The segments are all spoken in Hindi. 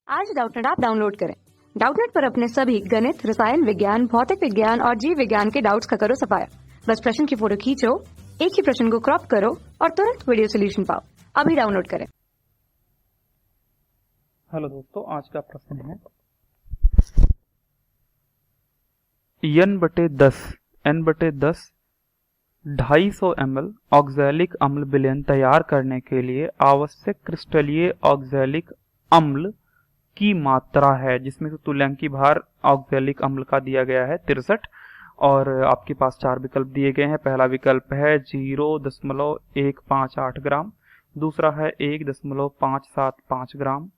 आज डाउटनेट ऐप डाउनलोड करें। डाउटनेट पर अपने सभी गणित, रसायन विज्ञान, भौतिक विज्ञान और जीव विज्ञान के डाउट्स का करो सफाया। बस प्रश्न की फोटो खींचो, एक ही प्रश्न को क्रॉप करो और तुरंत वीडियो सोल्यूशन पाओ। अभी डाउनलोड करें। हेलो दोस्तों, आज का प्रश्न है n/10 250 ml ऑक्सैलिक अम्ल विलयन तैयार करने के लिए आवश्यक क्रिस्टलीय ऑक्सैलिक अम्ल की मात्रा है, जिसमें से तुल्यांकी भार ऑक्सैलिक अम्ल का दिया गया है 63 और आपके पास 4 विकल्प दिए गए हैं। पहला विकल्प है 0.158 ग्राम, दूसरा है 1.575 ग्राम,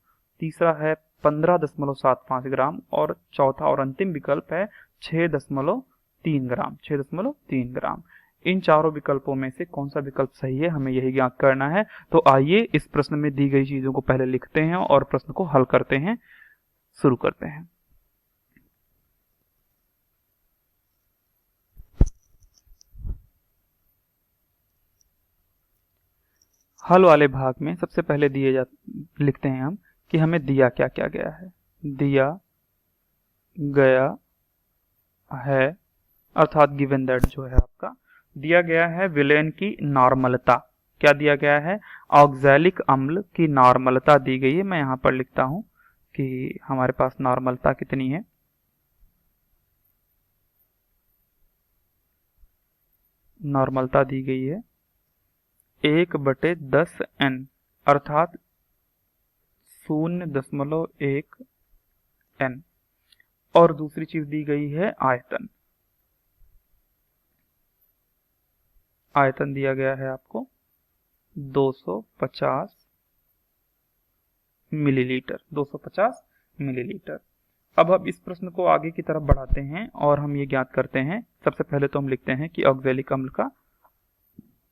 तीसरा है 15.75 ग्राम और चौथा और अंतिम विकल्प है 6.3 ग्राम। इन चारों विकल्पों में से कौन सा विकल्प सही है, हमें यही ज्ञात करना है। तो आइए इस प्रश्न में दी गई चीजों को पहले लिखते हैं और प्रश्न को हल करते हैं। शुरू करते हैं। हल वाले भाग में सबसे पहले लिखते हैं हम कि हमें दिया क्या क्या गया है। दिया गया है अर्थात गिवन दैट जो है आपका दिया गया है विलयन की नॉर्मलता। क्या दिया गया है? ऑक्सैलिक अम्ल की नॉर्मलता दी गई है। मैं यहां पर लिखता हूं कि हमारे पास नॉर्मलता कितनी है। नॉर्मलता दी गई है 1/10n अर्थात 0.1 n और दूसरी चीज दी गई है आयतन। आयतन दिया गया है आपको 250 मिलीलीटर। अब हम इस प्रश्न को आगे की तरफ बढ़ाते हैं और हम ये ज्ञात करते हैं। सबसे पहले तो हम लिखते हैं कि ऑक्सैलिक अम्ल का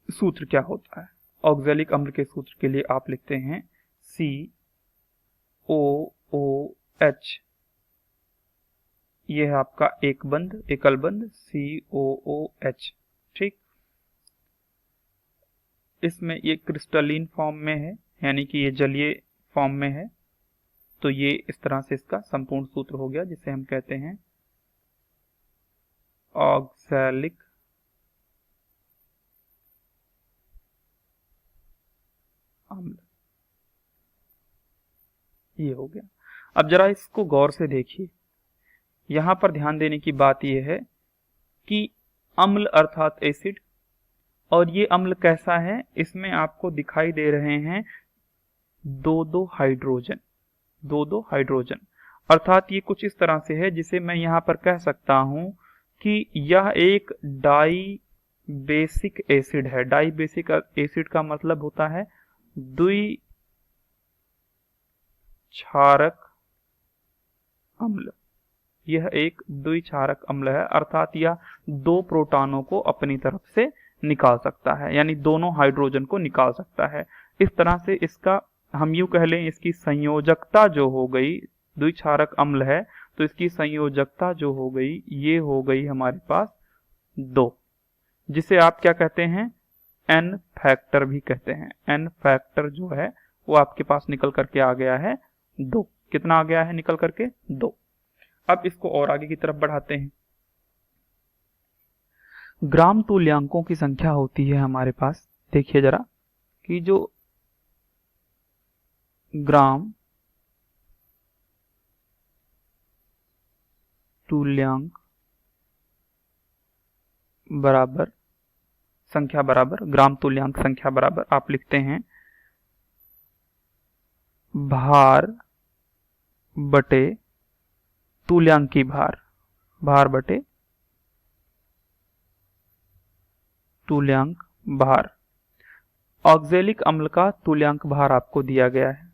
सूत्र क्या होता है। ऑक्सैलिक अम्ल के सूत्र के लिए आप लिखते हैं COOH। यह है आपका एकल बंध COOH। ठीक, इसमें ये क्रिस्टलीन फॉर्म में है, यानी कि ये जलीय फॉर्म में है। तो ये इस तरह से इसका संपूर्ण सूत्र हो गया, जिसे हम कहते हैं ऑक्सैलिक अम्ल। ये हो गया। अब जरा इसको गौर से देखिए। यहां पर ध्यान देने की बात यह है कि अम्ल अर्थात एसिड, और ये अम्ल कैसा है? इसमें आपको दिखाई दे रहे हैं दो हाइड्रोजन अर्थात ये कुछ इस तरह से है जिसे मैं यहां पर कह सकता हूं कि यह एक डाई बेसिक एसिड है। डाई बेसिक एसिड का मतलब होता है द्विक्षारक अम्ल। यह एक द्विक्षारक अम्ल है अर्थात यह दो प्रोटॉनों को अपनी तरफ से निकाल सकता है, यानी दोनों हाइड्रोजन को निकाल सकता है। इस तरह से इसका हम यूं कह लें, इसकी संयोजकता जो हो गई, द्विक्षारक अम्ल है तो इसकी संयोजकता जो हो गई ये हो गई हमारे पास 2, जिसे आप क्या कहते हैं? n फैक्टर भी कहते हैं। n फैक्टर जो है वो आपके पास निकल करके आ गया है 2। कितना आ गया है निकल करके? 2। अब इसको और आगे की तरफ बढ़ाते हैं। ग्राम तुल्यांकों की संख्या होती है हमारे पास। देखिए जरा कि जो ग्राम तुल्यांक बराबर संख्या बराबर ग्राम तुल्यांक संख्या बराबर आप लिखते हैं भार बटे तुल्यांकी भार। भार बटे तुल्यांक भार। ऑक्सैलिक अम्ल का तुल्यांक भार आपको दिया गया है।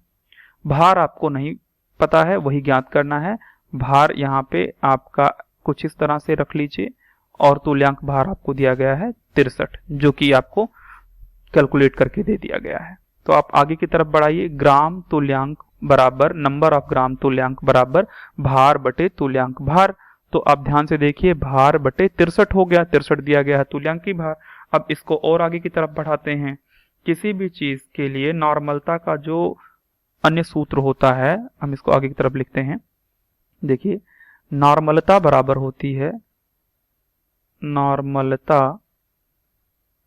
भार आपको नहीं पता है, वही ज्ञात करना है। भार यहाँ पे आपका कुछ इस तरह से रख लीजिए और तुल्यांक भार आपको दिया गया है 63, जो कि आपको कैलकुलेट करके दे दिया गया है। तो आप आगे की तरफ बढ़ाइए। ग्राम तुल्यांक बराबर नंबर ऑफ ग्राम तुल्यांक बराबर भार बटे तुल्यांक भार। तो आप ध्यान से देखिए, भार बटे 63 हो गया, 63 दिया गया है तुल्यांकी भार। अब इसको और आगे की तरफ बढ़ाते हैं। किसी भी चीज के लिए नॉर्मलता का जो अन्य सूत्र होता है, हम इसको आगे की तरफ लिखते हैं। देखिए, नॉर्मलता बराबर होती है, नॉर्मलता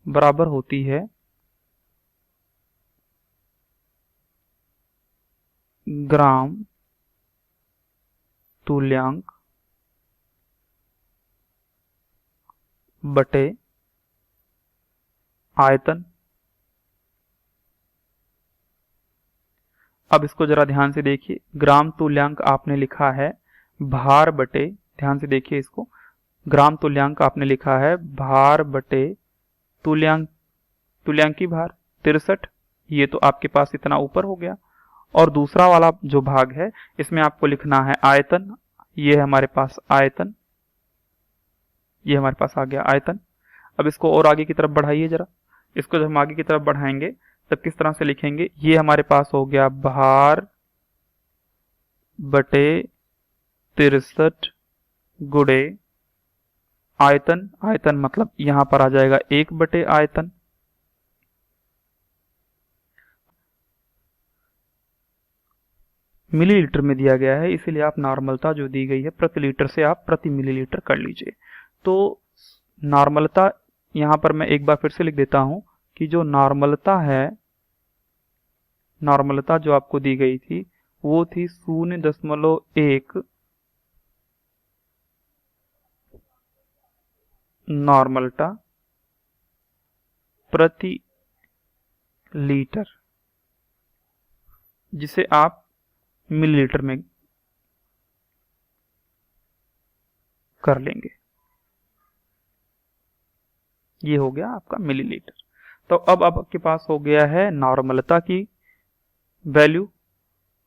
बराबर होती है ग्राम तुल्यांक बटे आयतन। अब इसको जरा ध्यान से देखिए, ग्राम तुल्यांक आपने लिखा है भार बटे, ध्यान से देखिए इसको, ग्राम तुल्यांक आपने लिखा है भार बटे तुल्यांकी भार 63, ये तो आपके पास इतना ऊपर हो गया। और दूसरा वाला जो भाग है इसमें आपको लिखना है आयतन, ये है हमारे पास आयतन, ये हमारे पास आ गया आयतन। अब इसको और आगे की तरफ बढ़ाइए जरा, इसको जब हम आगे की तरफ बढ़ाएंगे तब किस तरह से लिखेंगे, ये हमारे पास हो गया भार बटे 63 गुणे आयतन, आयतन मतलब यहां पर आ जाएगा 1 बटे आयतन। मिलीलीटर में दिया गया है, इसीलिए आप नॉर्मलता जो दी गई है प्रति लीटर से आप प्रति मिलीलीटर कर लीजिए। तो नॉर्मलता यहां पर मैं एक बार फिर से लिख देता हूं कि जो नॉर्मलता है, नॉर्मलता जो आपको दी गई थी वो थी 0.1 नॉर्मलता प्रति लीटर, जिसे आप मिलीलीटर में कर लेंगे। ये हो गया आपका मिलीलीटर। तो अब आपके पास हो गया है नॉर्मलता की वैल्यू,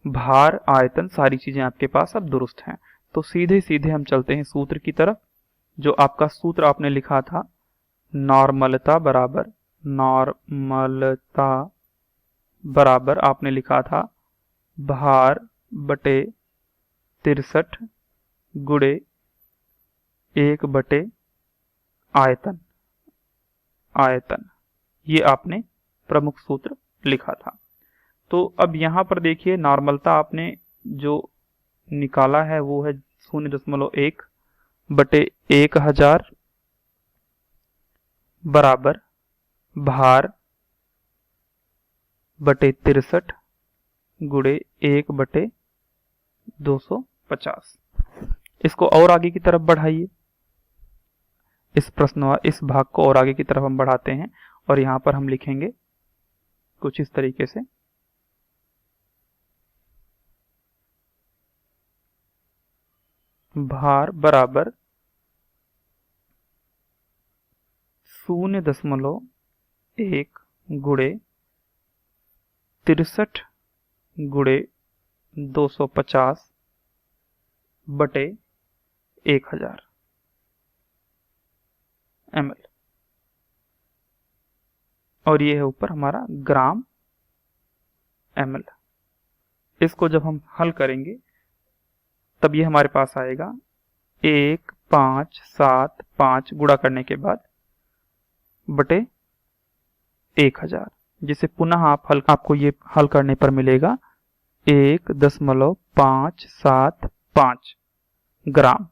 भार, आयतन, सारी चीजें आपके पास अब दुरुस्त हैं। तो सीधे सीधे हम चलते हैं सूत्र की तरफ। जो आपका सूत्र आपने लिखा था, नॉर्मलता बराबर आपने लिखा था भार बटे 63 गुणे 1 बटे आयतन, आयतन, ये आपने प्रमुख सूत्र लिखा था। तो अब यहां पर देखिए, नॉर्मलता आपने जो निकाला है वो है 0.1 बटे 1000 बराबर भार बटे 63 गुणे 1 बटे 250। इसको और आगे की तरफ बढ़ाइए, इस भाग को और आगे की तरफ हम बढ़ाते हैं और यहां पर हम लिखेंगे कुछ इस तरीके से, भार बराबर 0.1 गुणे 63 गुणे 250 बटे 1000 ml, और ये है ऊपर हमारा ग्राम ml। इसको जब हम हल करेंगे तब ये हमारे पास आएगा 1575 गुणा करने के बाद बटे 1000, जिसे पुनः आपको ये हल करने पर मिलेगा 1.575 ग्राम,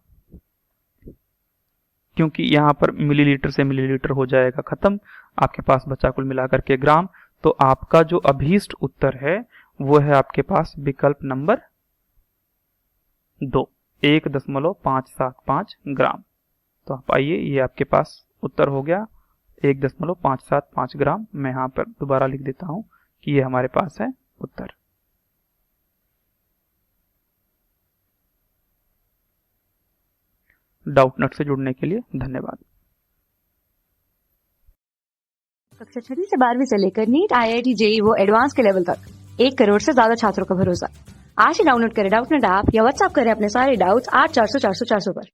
क्योंकि यहाँ पर मिलीलीटर से मिलीलीटर हो जाएगा खत्म, आपके पास बचा कुल मिलाकर के ग्राम। तो आपका जो अभीष्ट उत्तर है वो है आपके पास विकल्प नंबर 2, 1.575 ग्राम। तो आप आइए, ये आपके पास उत्तर हो गया 1.575 ग्राम। मैं यहाँ पर दोबारा लिख देता हूँ कि ये हमारे पास है उत्तर। डाउटनट से जुड़ने के लिए धन्यवाद। कक्षा 6 से 12वीं से लेकर नीट, IIT, JEE वो एडवांस के लेवल तक 1 करोड़ से ज्यादा छात्रों का भरोसा। आज ही डाउनलोड करें डाउटनेट ऐप या व्हाट्सएप करें अपने सारे डाउट्स 8400 400 400 पर।